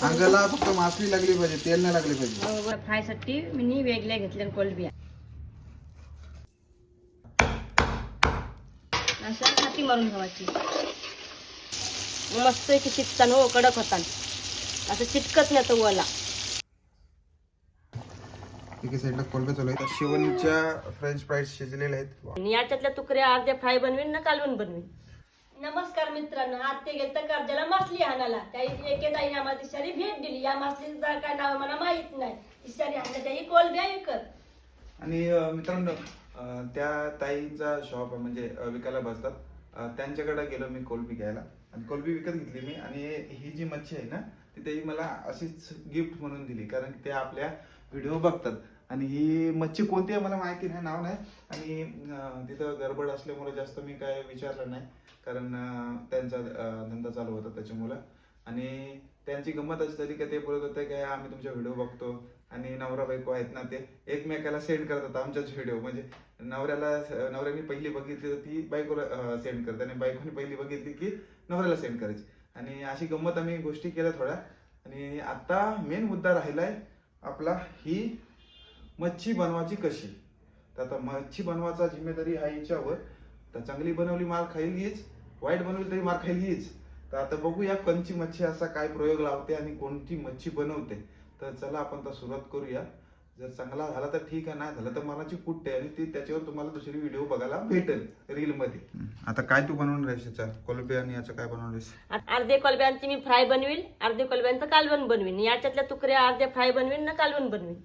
अंगाला फक्त मासळी लागली पाहिजे, तेल नाही लागले पाहिजे. फ्राय साठी मी वेगळ्या घेतल्या कोलंबिया. अशा छाती मारून घ्यायची. मस्त की चिकटन हो, कडक होता, असं चिटकत नाही तो वाला. एका साईडला कोलंबे चालू आहेत. शिवणच्या फ्रेंच फ्राईज शिजलेले आहेत. आणि याच्यातल्या तुकड्या अर्ध्या फ्राय बनवीन ना कालवण बनवीन. नमस्कार मित्रांनो, आज ते गेलता कर्जाला मासली आणायला. काही एकेताईने आम्हाला तिशारी भेट दिली. या मासलीचं काय नाव मला माहित नाही. तिशारी आणल्या त्याही कोलंब्या विकत. आणि मित्रांनो, त्या ताईचा शॉप म्हणजे विकायला बसतात. त्यांच्याकडे गेलो मी कोलंबी घ्यायला आणि कोलंबी विकत घेतली मी. आणि ही जी मच्छी आहे ना, ती ताई मला अशीच गिफ्ट म्हणून दिली, कारण ते आपल्या व्हिडिओ बघतात. आणि ही मच्छी कोणती आहे मला माहिती नाही, नाव नाही. आणि तिथं गडबड असल्यामुळे जास्त मी काय विचारलं नाही, कारण त्यांचा धंदा चालू होता त्याच्यामुळं. आणि त्यांची गंमत अशी झाली की ते बोलत होते की आम्ही तुमचे व्हिडिओ बघतो आणि नवरा बायको आहेत ना, ते एकमेकाला सेंड करतात आमच्याच व्हिडिओ. म्हणजे नवऱ्याने पहिली बघितली तर ती बायकोला सेंड करते आणि बायकोने पहिली बघितली की नवऱ्याला सेंड करायची. आणि अशी गंमत आम्ही गोष्टी केल्या थोड्या. आणि आता मेन मुद्दा राहिलाय आपला, ही मच्छी बनवायची कशी. तर आता मच्छी बनवायचा जिम्मेदारी हा हिच्यावर. तर चांगली बनवली मार खाईल हीच, वाईट बनवली तरी मार खाईल हीच. तर आता बघूया कोणची मच्छी असा काय प्रयोग लावते आणि कोणती मच्छी बनवते. तर चला आपण तर सुरुवात करूया. जर चांगला झाला तर ठीक आहे, नाही झालं तर मनाची कुट्टे आणि ती त्याच्यावर तुम्हाला दुसरी व्हिडिओ बघायला भेटेल रील मध्ये. आता काय तू बनवून राहायचा कोलंबी आणि याचं काय बनवलीस? अर्धे कोलंब्यांची मी फ्राय बनवीन, अर्धे कोलंब्यांचं कालवण बनवीन. याच्यातल्या तुकड्या अर्ध्या फ्राय बनवीन ना कालवण बनवीन.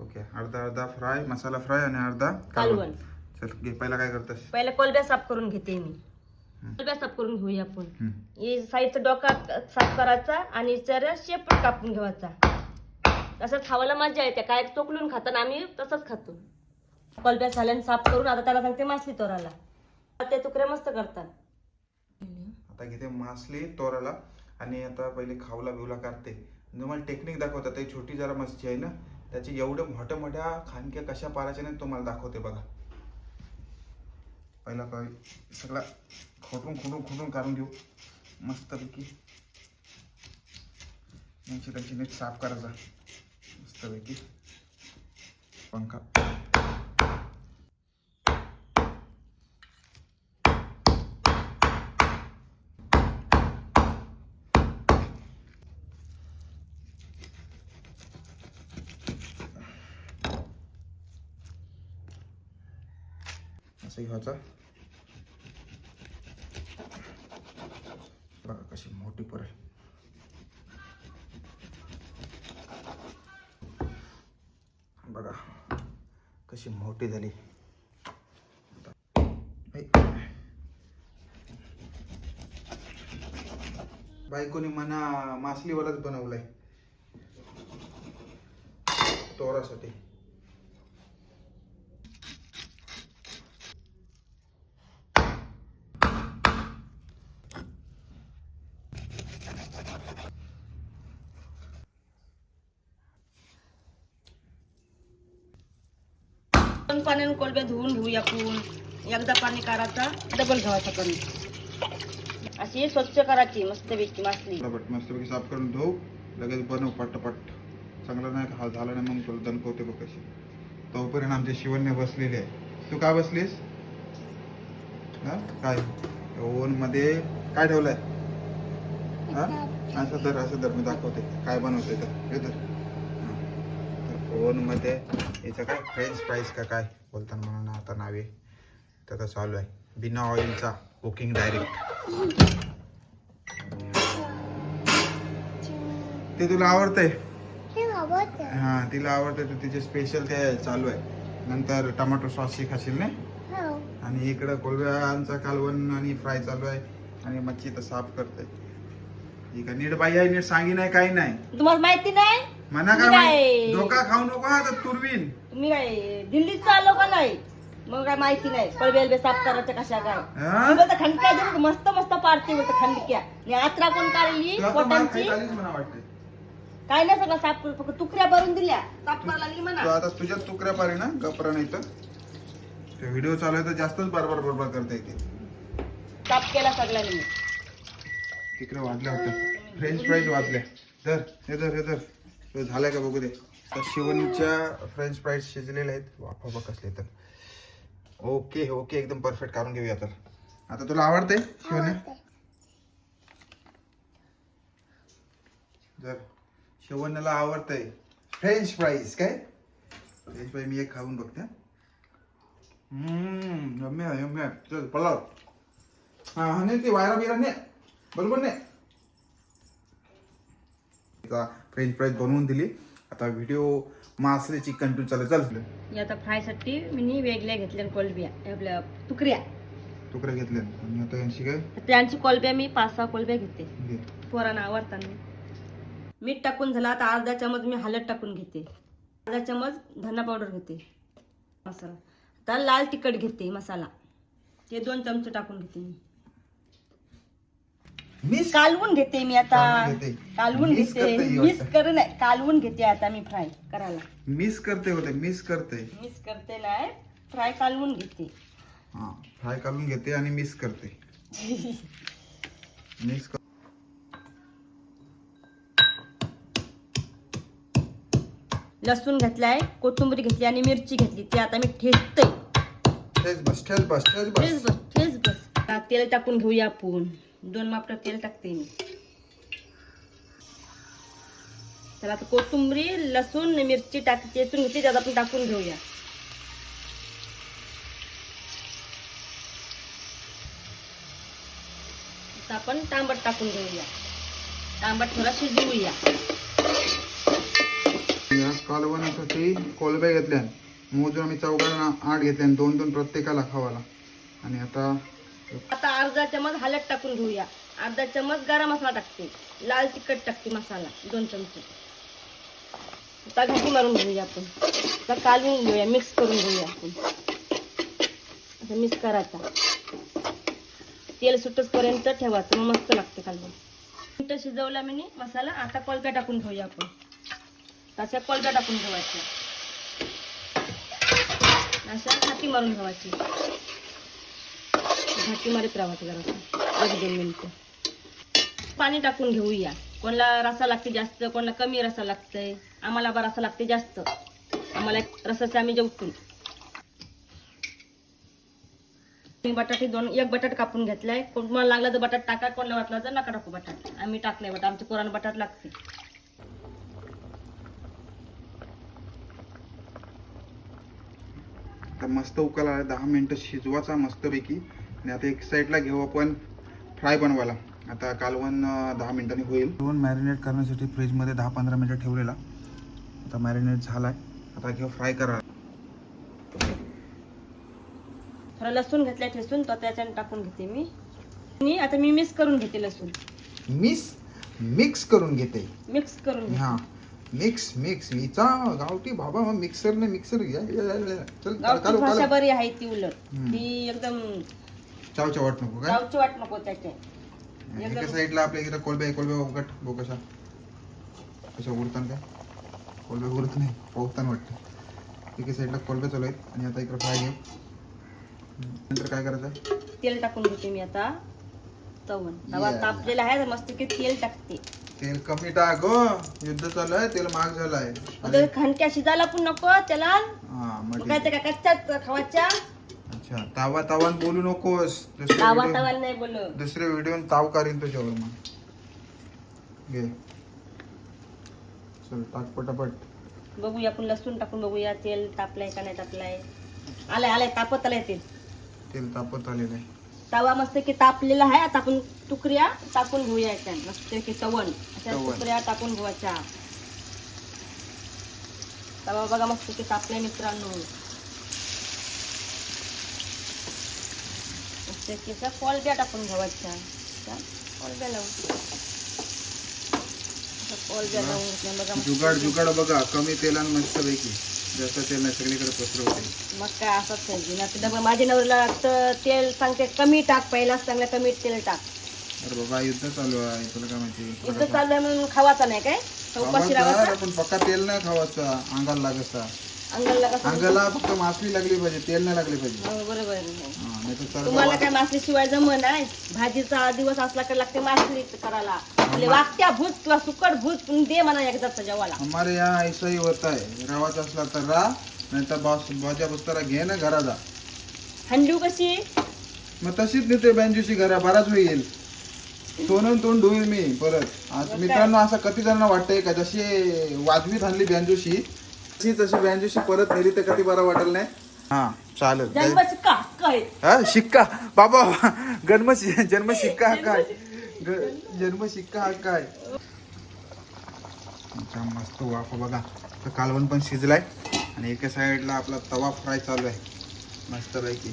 ओके, अर्धा फ्राय, मसाला फ्राय आणि अर्धा कालवण. चल घे, पहिला काय करतेस? पहिला कोलंब्या साफ करून घेते मी. कोलंब्या साफ करून घेऊया आपण. हे साईडचा डोका साफ करायचा आणि जरा शेप कापून घ्यायचा. तसंच खावायला मजा येते. काय चोकलून खाताना आम्ही तसंच खातो. कोलंब्या साल्याने साफ करून आता त्याला सांगते मासली तोराला. ते तुकडे मस्त करतात. आता घेते मासली तोराला आणि आता पहिले खावला बिवला काढते. तुम्हाला टेक्निक दाखवतात. ते छोटी जरा मच्छी आहे ना, त्याची एवढ्या मोठ्या मोठ्या खानक्या कशा पारायच्या नाही तुम्हाला दाखवते बघा. पहिला काय सगळा खोटून काढून घेऊ मस्तपैकी. त्यांची नीट साफ करायचा मस्तपैकी. पंखा असं घ्यायचा. बघा कशी मोठी पडेल. बघा कशी मोठी झाली. बायकोनी मना मासलीवालाच बनवलाय तोरासाठी. पाण्याने कोलंब्या धुवून घेऊया आपण. एकदा पाणी काढायचा, डबल घ्यायचा पाणी. अशी स्वच्छ करायची मस्तपैकी मासली. मस्तपैकी साफ करून धुव, लगेच बनव पटपट. चांगला नाही हा झाला नाही मग तुला दणकवते बघ कशी. तोपर्यंत आमच्या शिवण्या बसलेली आहे. तू का बसलीस? हा काय ओव्हन मध्ये काय ठेवलंय? हा असं धर मी दाखवते काय बनवते. तर ओव्हन मध्ये याचं काय फ्रेंच फ्राईज का काय बोलताना मला ना आता नावे त्याचा चालू आहे. बिना ऑइलचा कुकिंग डायरेक्ट. ते तुला आवडतंय? हा तिला आवडतंय तर तिचे स्पेशल ते चालू आहे. नंतर टमाटो सॉसची खाशील नाही. आणि इकडं कोलंब्यांचा कालवण आणि फ्राय चालू आहे. आणि मच्छी तर साफ करते. ठीक आहे, नीट बाई आहे, नीट सांगी नाही काही नाही. तुम्हाला माहिती नाही म्हणा काय डोका खाऊ नको आता तुरवीन. तुम्ही काय दिल्लीत चाललो का नाही? मग काय माहिती नाही. कोलंब्या साफ करायच्या कशा काय. खंडक्या मस्त पाडते होतं खंडक्या. यात्रा कोण काढली पोटांची काय नाही, सगळं साफ करून फक्त तुकड्या भरून दिल्या. साफ करायला लागली म्हणा. आता तुझ्या तुकड्या पारे ना गपरा नाही तर व्हिडिओ चालू आहे तर जास्तच बरोबर करता येते. साफ केला सगळ्यांनी. तिकडे वाजल्या होत्या फ्रेंच फ्राईज वाजल्या. धर हे धर हे धर हे झालंय का बघू दे. तर शिवणीच्या फ्रेंच फ्राईज शिजलेल्या आहेत. वाफा बघ कसले तर. ओके ओके एकदम परफेक्ट काढून घेऊया तर. आता तुला आवडते शिवणी? जर शिवण्याला आवडतंय फ्रेंच फ्राईज काय फ्रेंच फ्राईज मी एक खाऊन बघते. यम्मी आहे यम्मी आहे. चल पलाव हा हा नाही ते वायरा बिरा नाही बरोबर नाही. फ्रेंच फ्राईज बनवून दिली. आता व्हिडिओ मासल्याची कंटिन्यू चालू. चल हे आता फ्रायसाठी मी वेगळ्या घेतल्या कोलंबिया आपल्या तुकड्या घेतल्या आणि आता यांची काय त्यांची कोलंबिया मी 5-6 कोलंबिया घेते. घे. पोरांना आवडतात. मीठ टाकून झालं आता अर्धा चमच मी हळद टाकून घेते. अर्धा चमच धना पावडर घेते. मसाला आता लाल तिखट घेते मसाला ते 2 चमचे टाकून घेते मी. मिस कालवून घेते मी आता कालवून मिस घेते. करते ही मिस वाटतं. कर नाही कालवून घेते आता मी फ्राय करायला. मिस करते होते मिस करते. मिस करते नाही फ्राय कालवून घेते. हा फ्राय करून घेते आणि मिस करते. मिस कर लसूण घेतलाय कोथिंबीर घेतली आणि मिरची घेतली ते आता मी ठेचते. ठेच बस ठेच बस ठेच ठेच बस. बस ठेच बस. आता तेल टाकून घेऊया आपण. 2 मापट तेल टाकते मी. चला आता कोथिंबीर लसूण मिरची चेचून घेतली त्यात आपण टाकून घेऊया. आता आपण तांबट टाकून घेऊया. तांबट थोडा शिजवूया. या कालवणासाठी कोलब्या घेतल्या. मोजून आम्ही चौघांना 8 घेतल्या 2-2 प्रत्येकाला खावाला. आणि आता आता अर्धा चमच हळद टाकून घेऊया. अर्धा चमच गरम मसाला टाकते. लाल तिखट टाकते मसाला 2 चमचे. आता घाटी मारून घेऊया आपण. आता कालवून घेऊया मिक्स करून घेऊया आपण. आता मिक्स करायचा. तेल सुटसपर्यंत ठेवायचं मग मस्त लागते कालवून. मिनिटं शिजवला मी मसाला. आता कोलब्या टाकून घेऊया आपण. तशा कोलब्या टाकून ठेवायच्या. अशा घाटी मारून ठेवायची. घाटी मारीत राहायचं जरा 1-2 मिनिटं. पाणी टाकून घेऊया. कोणाला रसा लागते जास्त कोणाला कमी रसा लागतंय. आम्हाला रसा लागते जास्त. आम्हाला रसाचे आम्ही जेवतो. बटाटे 1 बटाट कापून घेतलाय. कोणाला लागला तर बटाट टाका कोणाला वाटला तर नका टाकू बटाट. आम्ही टाकलाय बटाट. आमच्या पोरांना बटाट लागते. आता मस्त उकळा 10 मिनिटं शिजवायचा मस्तपैकी. आणि आता एक साईडला घेऊ आपण फ्राय बनवायला. आता कालवण 10 मिनिटांनी होईल. कालवण मॅरिनेट करण्यासाठी फ्रीजमध्ये 10-15 मिनिटं ठेवलेला. आता मॅरिनेट झालाय. आता घेऊ फ्राय करा. थोडा लसूण घेतलाय ठेचून तो त्याच्याने टाकून घेते मी. आणि आता मी मिक्स करून घेते लसूण. मिक्स करून घेते. मिक्स करून घेते. हा मिक्स हिचा गावठी बाबा मिक्सर ने मिक्सर घ्या. चल गावठी भाषा बरी आहे ती उलट. ती एकदम चावच्या वाट नको काय गावची वाट नको त्याच्या. एका साईडला आपल्या इकडे कोलब्या उघट बघ कशा उडतान काय कोलब्या उडत नाही पोहताना वाटतं. एका साईडला कोलब्या चालू आहेत. आणि आता इकडे फ्राय घेऊ. नंतर काय करायचं तेल टाकून घेते मी आता. तवा तापलेला आहे तर मस्त की तेल टाकते. तेल कमी टाक हो. युद्ध चालू आहे तेल महाग झालाय. आता खणक्या शिजायला पण नको त्याला. हा मग काय ते काय कच्च्याच खावाच्या. अच्छा तावा बोलू नकोस. तावा नाही बोलू. दुसरे व्हिडिओ ताव करीन तुझ्यावर मग. घे चल टाक पटापट. बघूया आपण लसूण टाकून बघूया तेल तापलाय का नाही तापलाय. आलाय तापत आलाय तेल तापत आलेलं आहे. तवा मस्त की तापलेला आहे. आता आपण तुकड्या टाकून घेऊया याच्यात मस्त की तवण अशा तुकड्या टाकून घेऊया. तवा बघा मस्त की तापलाय मित्रांनो. मस्त की कोलब्या टाकून घेवायच्या. कोलब्या लावून बघा. जुगाड बघा कमी तेलान मस्त पैकी. जास्त तेल नाही सगळीकडे पसरवते. मग काय असंच आहे. माझ्या नवऱ्याला तेल सांगते कमी टाक. पहिलाच चांगलं कमी तेल टाक. अरे बाबा युद्ध चालू आहे तुला काय माहिती. युद्ध चालू आहे म्हणून खावाचा नाही काय. उपाशी राहायचा. पण पक्का तेल नाही खावायचा. अंगाला लागता. अंगाला फक्त मासली लागली पाहिजे तेल नाही लागली पाहिजे. बरोबर. नाही तर तुम्हाला काय मासली शिवाय जमन आहे. भाजीचा दिवस असला की लागते मासली करायला. आपले वाकत्या भूत किंवा सुकट भूत दे म्हणा एकदाच जेवायला. हमारे यहाँ ऐसा ही होता है, रवाचा असला तर रा, नाही तर भाज्या बसताना घे ना घरा जा. हंडू कशी मग तशीच नेते बँजूशी घरा, बराच वेळ येईल. सोनं तोंड धुईल मी परत. आज मित्रांनो असं किती जणांना वाटतंय का जशी वाजवीत आणली बँजूशी तशी बँजूशी परत नेली तर किती बरं वाटेल नाही. हा चालेल. जन्माची का काय हा शिक्का बाबा, जन्म शिक्का हा काय, जन्म शिक्का हा काय. मस्त वाफ बघा. तर कालवण पण शिजलाय आणि एका साईडला आपला तवा फ्राय चालू आहे मस्त पैकी.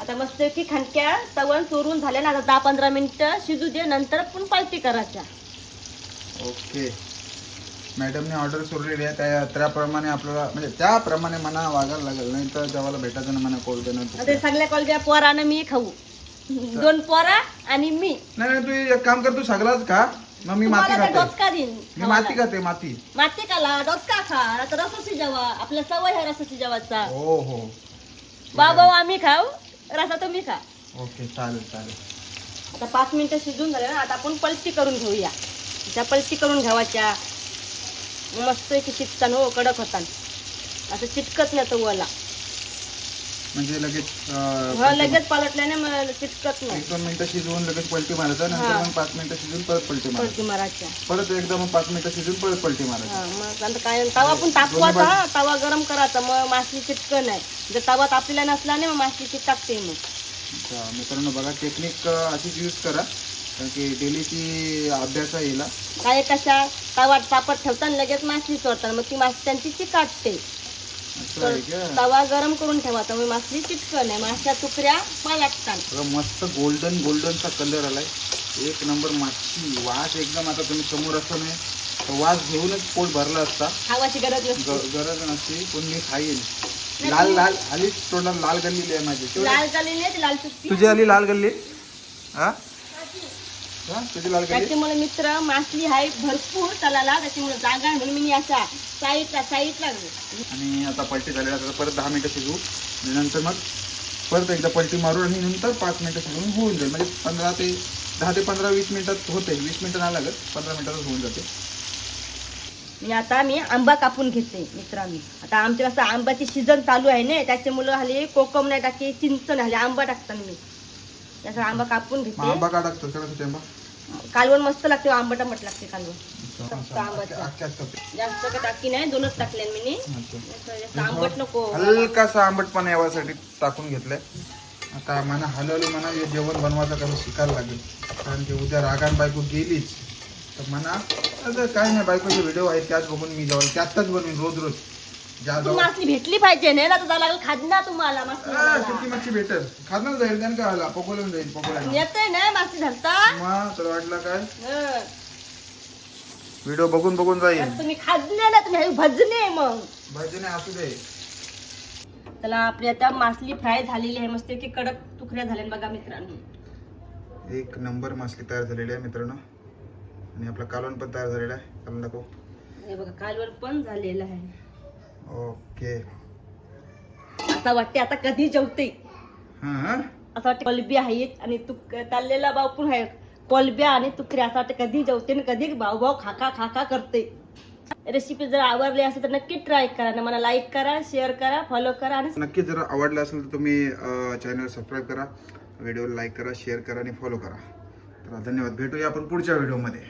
आता मस्त की खणक्या तवण चोरून झाल्या ना. आता 10-15 मिनिटं शिजू दे, नंतर पण पलटी करायच्या. ओके. मॅडमने ऑर्डर सोडलेली आहे त्याप्रमाणे आपल्याला म्हणजे त्याप्रमाणे मना वागायला लागेल, नाही तर जेव्हा भेटायचं ना मना कोल देणार. ते सगळ्या कॉलब्या पोरानं मी खाऊ, 2 पोरा आणि मी. नाही तू एक काम कर, तू सगळाच खा, मग मी माती तुम्हाला खाते. डोचका देईन. मी माती खाते, माती माती खाला डोचका खा. आता रसाची जेवा, आपल्या सवय आहे रसाची जेवाचा. हो हो. बाबा आम्ही खाऊ, रसा तुम्ही खा. ओके चालेल चालेल. आता 5 मिनिटं शिजून झाले ना. आता आपण पलटी करून घेऊया. त्या पलटी करून घ्यावाच्या. मस्त की चिटकन हो, कडक होतात. असं चिटकत नाही तवाला. म्हणजे लगेच लगेच पलटल्याने चिटकत नाही. 1-2 मिनिटं शिजवून लगेच पलटी मारायचं, नंतर मग 5 मिनिटं शिजून परत पलटी मारायची, पलटी मारायच्या. परत एकदा मग 5 मिनिटं शिजून परत पलटी मारायची. हा, मग आता काय तवा पण तापवायचा. हा, तवा गरम करायचा, मग मासली चिटकन नाही. जर तवा तापलेला नसला ना मग मासली चिटकते. मग अच्छा मित्रांनो बघा, टेक्निक अशीच यूज करा, कारण की डेलीची अभ्यास आहे हिला. काय कशा तवा तापत ठेवताना लगेच मासली सोडतात, मग ती मासली त्यांची चिकाटते. असं आहे का? तवा गरम करून ठेवायचा, मग मासली चिटकन नाही. मासच्या तुकड्या पालटतात. बघा मस्त गोल्डनचा कलर आलाय, एक नंबर माशी. वास एकदम, आता तुम्ही समोर असता नाही तर वास घेऊनच पोट भरला असता. खावाची गरज नसते. गरज नसते, पण मी खाईन. लाल लाल आली तोंडाला, लाल गल्ली आहे माझी. लाल झाली नाही ती लाल चुटकी. तुझी आली लाल गल्ली? हा तुझी लाल गल्ली. त्याच्यामुळे मित्र मासली आहे भरपूर तलाला, त्याच्यामुळे जागा आहे म्हणून मी असा साईडला आणि आता पलटी झालेला, आता परत 10 मिनिटं शिजवू आणि नंतर मग परत एकदा पलटी मारू आणि नंतर 5 मिनिटं शिजवून होऊन जाईल. म्हणजे 10 ते 15-20 मिनिटात होते. 20 मिनिटं नाही लागत, 15 मिनिटातच होऊन जाते. आणि आता मी आंबा कापून घेते मित्रांनी. आता आमच्या कसं आंब्याची सीझन चालू आहे ना, त्याच्यामुळे हल्ली कोकम नाही टाकते, चिंच नाही, हल्ली आंबा टाकतात मी. त्याचा आंबा कापून घेते. आंबा का टाकतो? कडक आंबा कालवण मस्त लागते, आंबट आंबट लागते कालवण. आंब्याचं अख्ख्या जास्त का टाकी नाही, 2च टाकले मी. जास्त आंबट नको. हलकासा आंबटपणा यासाठी टाकून घेतलंय. आता मला हलवलं, म्हणा हे जेवण बनवायचं कसं शिकायला लागेल, कारण की उद्या रागान बायको गेलीच तर म्हणा आता काय नाही, बायकोचे व्हिडिओ आहेत त्याच बघून मी जाऊ, त्यातच बनवीन रोज ज्या तू मासली भेटली पाहिजे नाही ना, तुझा लागेल खाजना तुम्हाला मासली. सुकी मच्छी भेटल, खाणार जाईल त्यानं काय आला, पकोलून जाईल पकोला. येते ना मासली धरता. मग तर वाटलं काय व्हिडिओ बघून जाईल. तुम्ही खाजने ना, तुम्ही भजने. मग भाजी नाही असू दे. त्याला आपली आता मासली फ्राय झालेली आहे, मस्त की कडक तुकड्या झाल्या बघा मित्रांनो. एक नंबर मासली तयार झालेली आहे मित्रांनो, आणि आपला कालवण पण तयार झालेला आहे. कालवण दाखव. हे बघा कालवण पण झालेलं आहे. ओके. असं वाटते आता कधी जेवते. हा असं वाटते कोलबी आहेत आणि तळलेला भाऊ पण आहे. कोलब्या आणि तुकड्या असं वाटते कधी जेवते आणि कधी भाऊ खा करते. रेसिपी जर आवडली असेल तर नक्की ट्राय करा ना. मला लाईक करा, शेअर करा, फॉलो करा. आणि नक्की जर आवडलं असेल तर तुम्ही चॅनल सबस्क्राईब करा, व्हिडिओला लाईक करा, शेअर करा आणि फॉलो करा. तर धन्यवाद. भेटूया आपण पुढच्या व्हिडिओमध्ये.